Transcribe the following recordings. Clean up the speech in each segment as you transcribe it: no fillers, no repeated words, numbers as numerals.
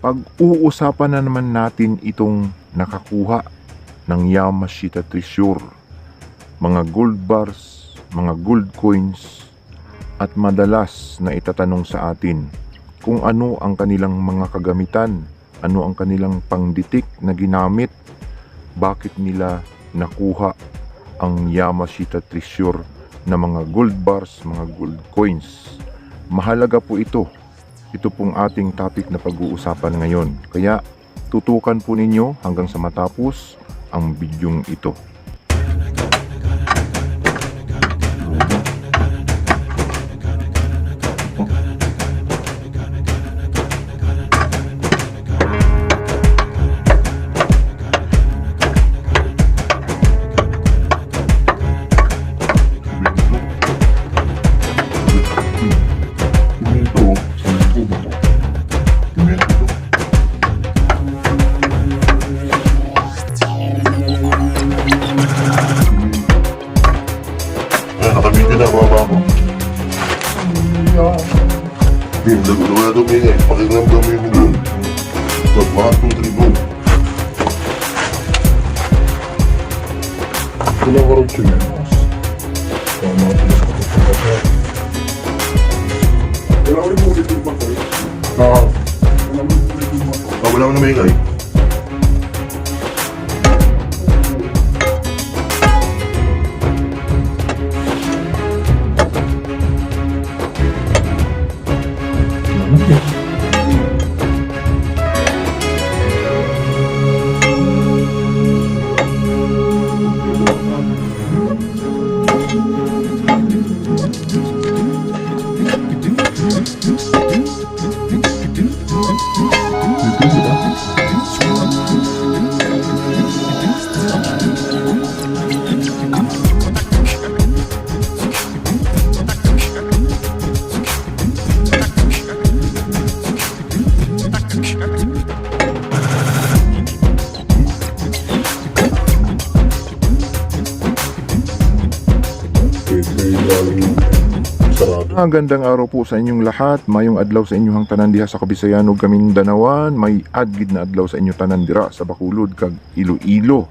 Pag-uusapan na naman natin itong nakakuha ng Yamashita Treasure, mga gold bars, mga gold coins, at madalas na itatanong sa atin kung ano ang kanilang mga kagamitan, ano ang kanilang pangditik na ginamit, bakit nila nakuha ang Yamashita Treasure na mga gold bars, mga gold coins. Mahalaga po ito. Ito pong ating topic na pag-uusapan ngayon. Kaya tutukan po ninyo hanggang sa matapos ang bidyong ito. Nakabidyo na, baba mo. Bim, lagot na ito, Mingay. Pakiramdam mo yung doon. 1, 2, 3, go. Ito lang karong siya. Tama ito na kapag wala ko rin mo ulit yung bako eh. Wala mo na Mingay. Magandang araw po sa inyong lahat. Mayong adlaw sa inyong tanan diha sa Kabisayan ug Kamindanawan. May adgid na adlaw sa inyo tanan dira sa Bacolod kag Iloilo.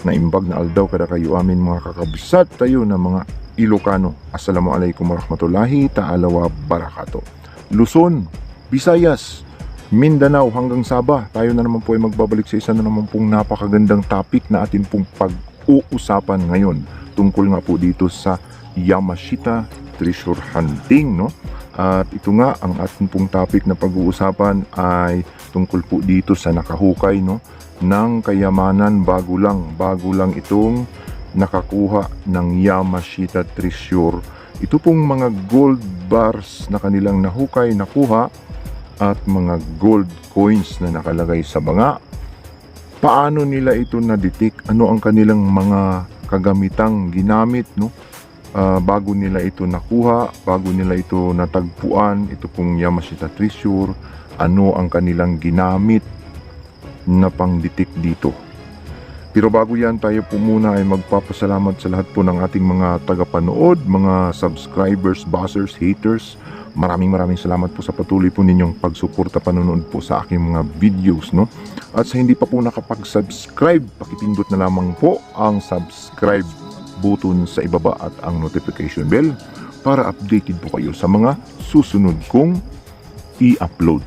Naimbag na aldaw kada kayo amin mga kakabsat tayo na mga Ilocano. Assalamualaikum warahmatullahi ta'ala wa barakato. Luzon, Visayas, Mindanao hanggang Sabah. Tayo na naman po ay magbabalik sa isa na naman pong napakagandang topic na atin pong pag-uusapan ngayon. Tungkol nga po dito sa Yamashita Treasure hunting, no? At ito nga ang ating pong topic na pag-uusapan ay tungkol po dito sa nakahukay, no, ng kayamanan bago lang itong nakakuha ng Yamashita Treasure. Ito pong mga gold bars na kanilang nakuha at mga gold coins na nakalagay sa banga. Paano nila ito na-detect? Ano ang kanilang mga kagamitang ginamit, no? Bago nila ito nakuha, bago nila ito natagpuan, ito pong Yamashita Treasure, ano ang kanilang ginamit na pangditik dito. Pero bago yan, tayo po muna ay magpapasalamat sa lahat po ng ating mga tagapanood, mga subscribers, buzzers, haters. Maraming salamat po sa patuloy po ninyong pagsuporta, panonood po sa aking mga videos, no? At sa hindi pa po nakapag-subscribe, pakipindot na lamang po ang subscribe button sa ibaba at ang notification bell para updated po kayo sa mga susunod kong i-upload.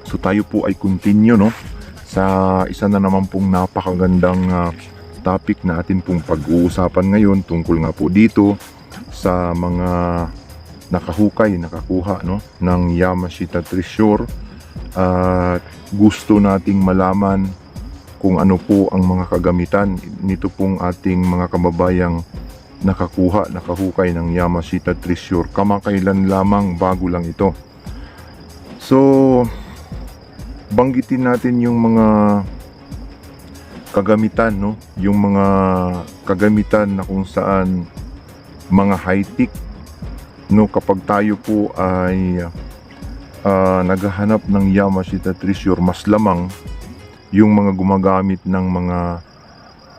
So tayo po ay continue, no, sa isa na naman pong napakagandang topic na atin pong pag-uusapan ngayon tungkol nga po dito sa mga nakakuha, no, ng Yamashita Treasure. Gusto nating malaman kung ano po ang mga kagamitan nito pong ating mga kababayang nakahukay ng Yamashita Treasure. Kamakailan lamang, bago lang ito. So, banggitin natin yung mga kagamitan, no? Yung mga kagamitan na kung saan mga high-tech, no, kapag tayo po ay naghahanap ng Yamashita Treasure, mas lamang yung mga gumagamit ng mga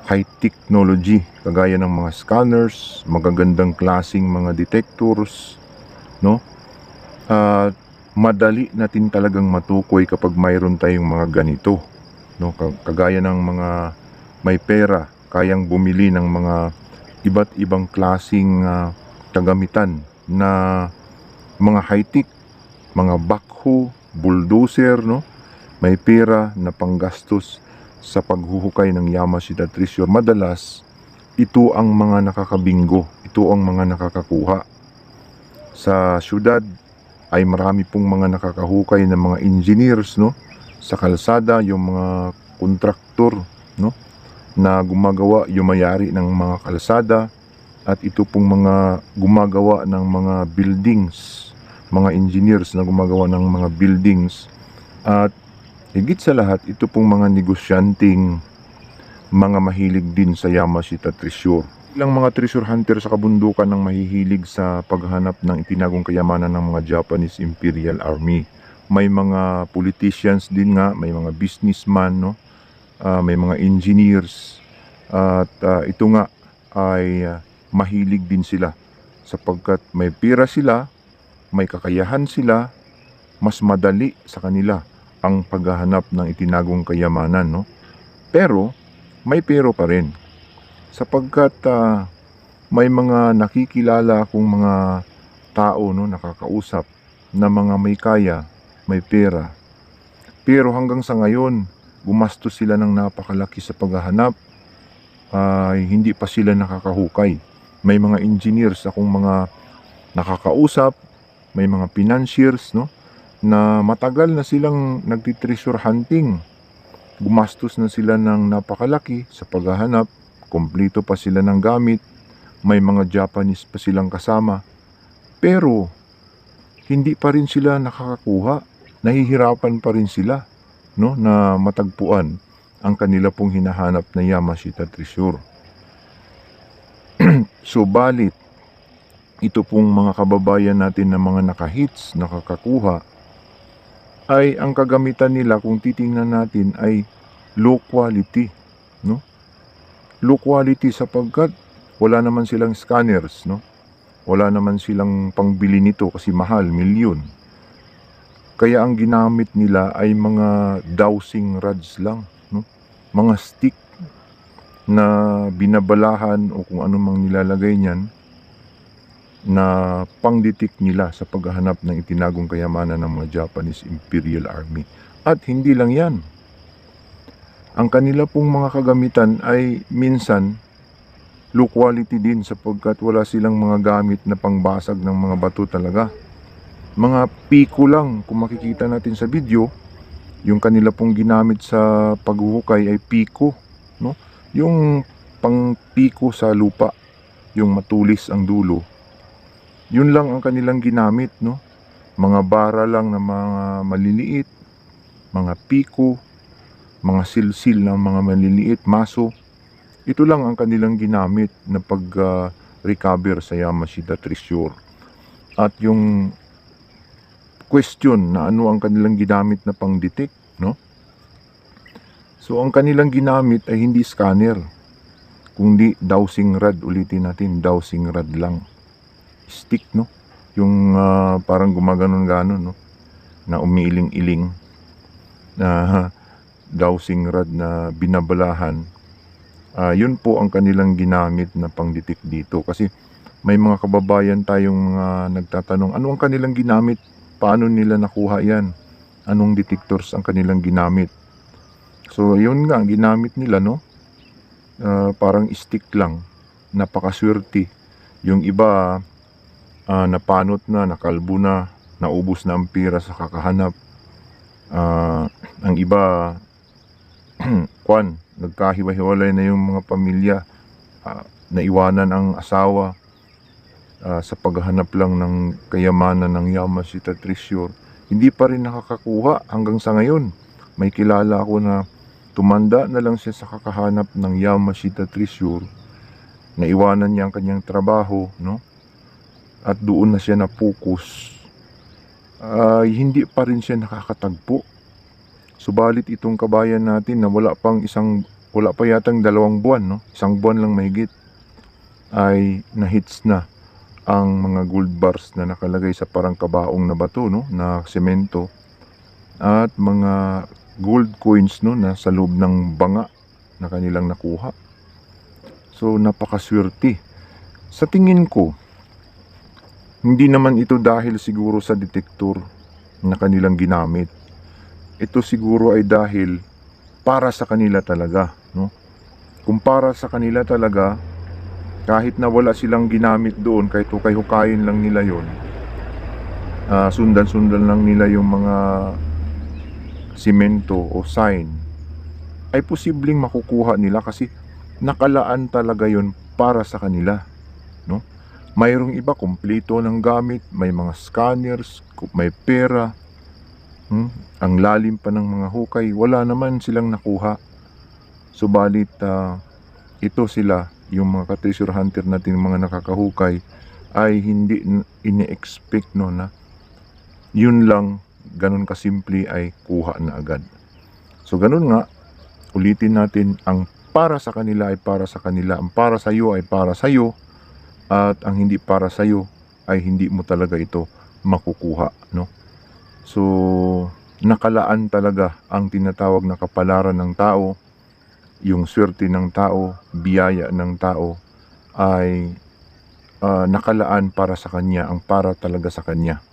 high technology kagaya ng mga scanners, magagandang klaseng mga detectors, no? madali natin talagang matukoy kapag mayroon tayong mga ganito, no? Kagaya ng mga may pera, kayang bumili ng mga iba't ibang klasing kagamitan na mga high-tech, mga backhoe, bulldozer, no? May pera na panggastos sa paghuhukay ng Yamashita Treasure. Madalas, ito ang mga nakakabinggo, ito ang mga nakakakuha. Sa syudad ay marami pong mga nakakahukay ng mga engineers, no? Sa kalsada, yung mga kontraktor, no? Na gumagawa, yung mayari ng mga kalsada, at ito pong mga gumagawa ng mga buildings, mga engineers na gumagawa ng mga buildings, at higit sa lahat, ito pong mga negosyanteng mga mahilig din sa Yamashita Treasure. Ilang mga treasure hunter sa kabundukan ng mahihilig sa paghanap ng itinagong kayamanan ng mga Japanese Imperial Army. May mga politicians din nga, may mga businessman, no? May mga engineers, at ito nga ay mahilig din sila sapagkat may pira sila, may kakayahan sila, mas madali sa kanila ang paghahanap ng itinagong kayamanan, no? Pero may pero pa rin sapagkat may mga nakikilala akong mga tao, no, nakakausap na mga may kaya, may pera. Pero hanggang sa ngayon, gumastos sila ng napakalaki sa paghahanap, ay hindi pa sila nakakahukay. May mga engineers akong mga nakakausap, may mga financiers, no, na matagal na silang nagti-treasure hunting. Gumastos na sila ng napakalaki sa paghahanap, kompleto pa sila ng gamit, may mga Japanese pa silang kasama. Pero hindi pa rin sila nakakakuha, nahihirapan pa rin sila, no, na matagpuan ang kanila pong hinahanap na Yamashita Treasure. Subalit, ito pong mga kababayan natin na mga nakahits, nakakakuha, ay ang kagamitan nila kung titingnan natin ay low quality, no? Low quality sapagkat wala naman silang scanners, no? Wala naman silang pangbili nito kasi mahal, milyon. Kaya ang ginamit nila ay mga dowsing rods lang, no? Mga stick na binabalahan o kung ano mang nilalagay niyan na pang-detect nila sa paghahanap ng itinagong kayamanan ng mga Japanese Imperial Army. At hindi lang yan. Ang kanila pong mga kagamitan ay minsan low quality din sapagkat wala silang mga gamit na pangbasag ng mga bato talaga. Mga piko lang, kung makikita natin sa video, yung kanila pong ginamit sa paghuhukay ay piko, no? Yung pang piko sa lupa, yung matulis ang dulo. Yun lang ang kanilang ginamit, no? Mga bara lang na mga maliliit, mga piko, mga silsil ng mga maliliit, maso. Ito lang ang kanilang ginamit na pag-recover sa Yamashita Treasure. At yung question na ano ang kanilang ginamit na pang-detect, no? So ang kanilang ginamit ay hindi scanner, kundi dowsing rod. Ulitin natin, dowsing rod lang. Stick, no? Yung parang gumaganon-ganon, no? Na umiiling-iling na dowsing rod na binabalahan. Yun po ang kanilang ginamit na pang-detect dito. Kasi may mga kababayan tayong mga nagtatanong, ano ang kanilang ginamit? Paano nila nakuha yan? Anong detectors ang kanilang ginamit? So yun nga, ginamit nila, no? Parang stick lang. Napakaswerte. Yung iba, napanot na, nakalbo na, naubos na ang pira sa kakahanap. Ang iba, nagkahiwa-hiwalay na yung mga pamilya, naiwanan ang asawa sa paghahanap lang ng kayamanan ng Yamashita Treasure. Hindi pa rin nakakakuha hanggang sa ngayon. May kilala ako na tumanda na lang siya sa kakahanap ng Yamashita Treasure. Naiwanan niya ang kanyang trabaho, no? At doon na siya na-focus. Hindi pa rin siya nakakatagpo. Subalit itong kabayan natin na wala pa yatang 2 buwan, no? 1 buwan lang mahigit, ay na-hits na ang mga gold bars na nakalagay sa parang kabaong na bato, no, na semento, at mga gold coins, no, na sa loob ng banga na kanilang nakuha. So napakaswerte. Sa tingin ko, hindi naman ito dahil siguro sa detektor na kanilang ginamit. Ito siguro ay dahil para sa kanila talaga, no? Kung para sa kanila talaga, kahit na wala silang ginamit doon, kahit hukay-hukayin lang nila yon, sundan-sundan lang nila yung mga simento o sign, ay posibleng makukuha nila kasi nakalaan talaga yon para sa kanila, no? Mayroong iba kumpleto ng gamit, may mga scanners, may pera, ang lalim pa ng mga hukay, wala naman silang nakuha. Subalit ito sila, yung mga ka-treasure hunter natin, mga nakakahukay, ay hindi ini-expect, no, na yun lang, ganun kasimple ay kuha na agad. So ganun nga, ulitin natin, ang para sa kanila ay para sa kanila, ang para sa iyo ay para sa iyo, at ang hindi para sa iyo ay hindi mo talaga ito makukuha, no? So nakalaan talaga ang tinatawag na kapalaran ng tao, yung swerte ng tao, biyaya ng tao ay nakalaan para sa kanya, ang para talaga sa kanya.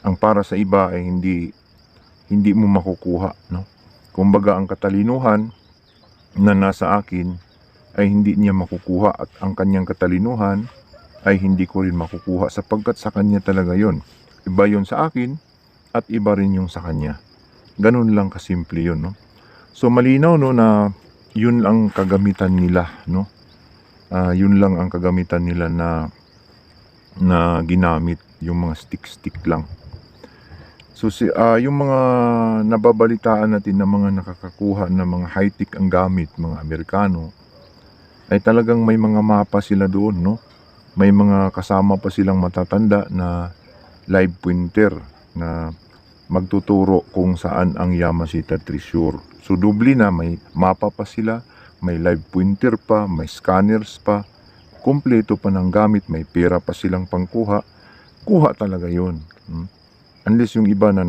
Ang para sa iba ay hindi mo makukuha, no? Kumbaga ang katalinuhan na nasa akin ay hindi niya makukuha, at ang kanyang katalinuhan ay hindi ko rin makukuha sapagkat sa kanya talaga yon. Iba yon sa akin at iba rin yung sa kanya. Ganun lang kasimple yun, no? So malinaw, no, na yun ang kagamitan nila, no? Yun lang ang kagamitan nila na ginamit, yung mga stick lang. So yung mga nababalitaan natin na mga nakakakuha na mga high-tech ang gamit, mga Amerikano, ay talagang may mga mapa sila doon, no? May mga kasama pa silang matatanda na live pointer na magtuturo kung saan ang Yamashita Treasure. So doble na, may mapa pa sila, may live pointer pa, may scanners pa, kumpleto pa ng gamit, may pera pa silang pangkuha. Kuha talaga yun. Unless yung iba na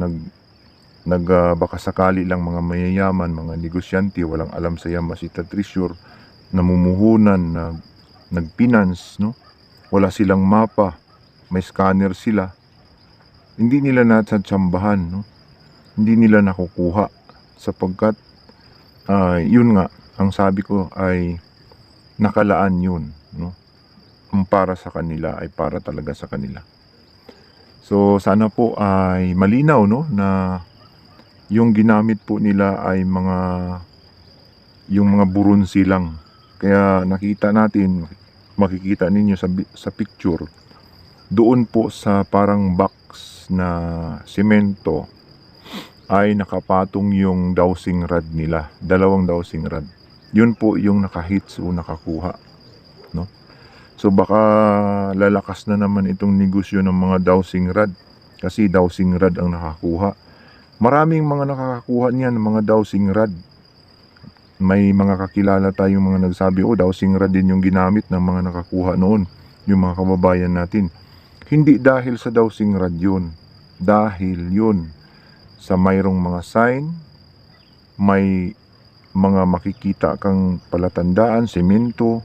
baka sakali lang, mga mayayaman, mga negosyante, walang alam sa Yamashita Treasure, namumuhunan, nagpinance, no? Wala silang mapa, may scanner sila, hindi nila natsambahan, no? Hindi nila nakukuha sapagkat yun nga, ang sabi ko ay nakalaan yun, no? Ang para sa kanila ay para talaga sa kanila. So sana po ay malinaw, no, na yung ginamit po nila ay yung mga burunsi lang. Kaya makikita ninyo sa picture, doon po sa parang box na semento ay nakapatong yung dowsing rod nila, 2 dowsing rod. Yun po yung nakahits o nakakuha, no? So baka lalakas na naman itong negosyo ng mga dowsing rod kasi dowsing rod ang nakakuha. Maraming mga nakakakuha niyan, mga dowsing rod. May mga kakilala tayong mga nagsabi, dowsing rod din yung ginamit ng mga nakakuha noon, yung mga kababayan natin. Hindi dahil sa dowsing rod yun, dahil yun sa mayroong mga sign, may mga makikita kang palatandaan, semento,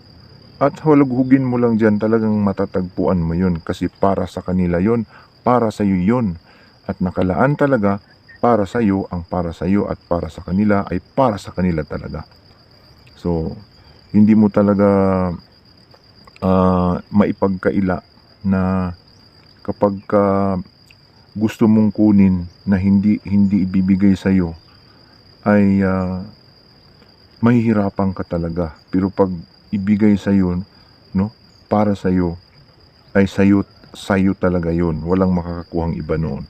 at hulughugin mo lang dyan, talagang matatagpuan mo yun kasi para sa kanila yun, para sa iyo yun, at nakalaan talaga para sa iyo, ang para sa iyo at para sa kanila ay para sa kanila talaga. So hindi mo talaga maipagkaila na kapag gusto mong kunin na hindi ibibigay sa iyo ay mahihirapan ka talaga. Pero pag ibigay sa iyo, no, para sa iyo, ay sa iyo talaga yun. Walang makakakuhang iba noon.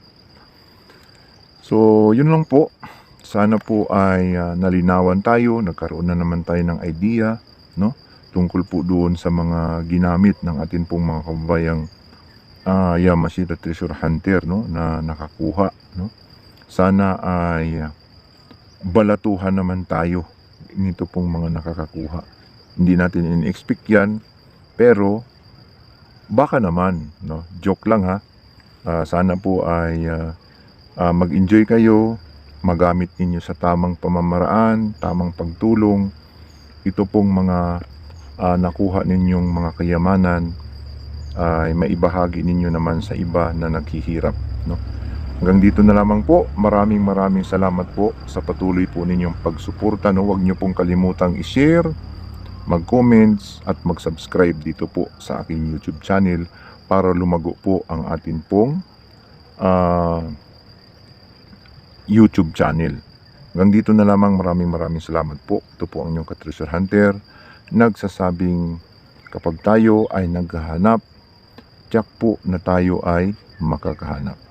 So yun lang po. Sana po ay nalinawan tayo, nagkaroon na naman tayo ng idea, no, tungkol po doon sa mga ginamit ng atin pong mga kababayang Yamashita Treasure Hunter, no, na nakakuha, no. Sana ay balatuhan naman tayo nito pong mga nakakakuha. Hindi natin in-expect yan, pero baka naman, no? Joke lang ha. Sana po ay mag-enjoy kayo, magamit ninyo sa tamang pamamaraan, tamang pagtulong. Ito pong mga nakuha ninyong mga kayamanan ay maibahagi ninyo naman sa iba na naghihirap, no? Hanggang dito na lamang po. Maraming salamat po sa patuloy po ninyong pagsuporta, no? Huwag niyo pong kalimutang i-share, mag-comments at mag-subscribe dito po sa aking YouTube channel para lumago po ang atin pong YouTube channel. Hanggang dito na lamang. Maraming salamat po. Ito po ang inyong ka-treasure hunter nagsasabing kapag tayo ay naghahanap, tiyak po na tayo ay makakahanap.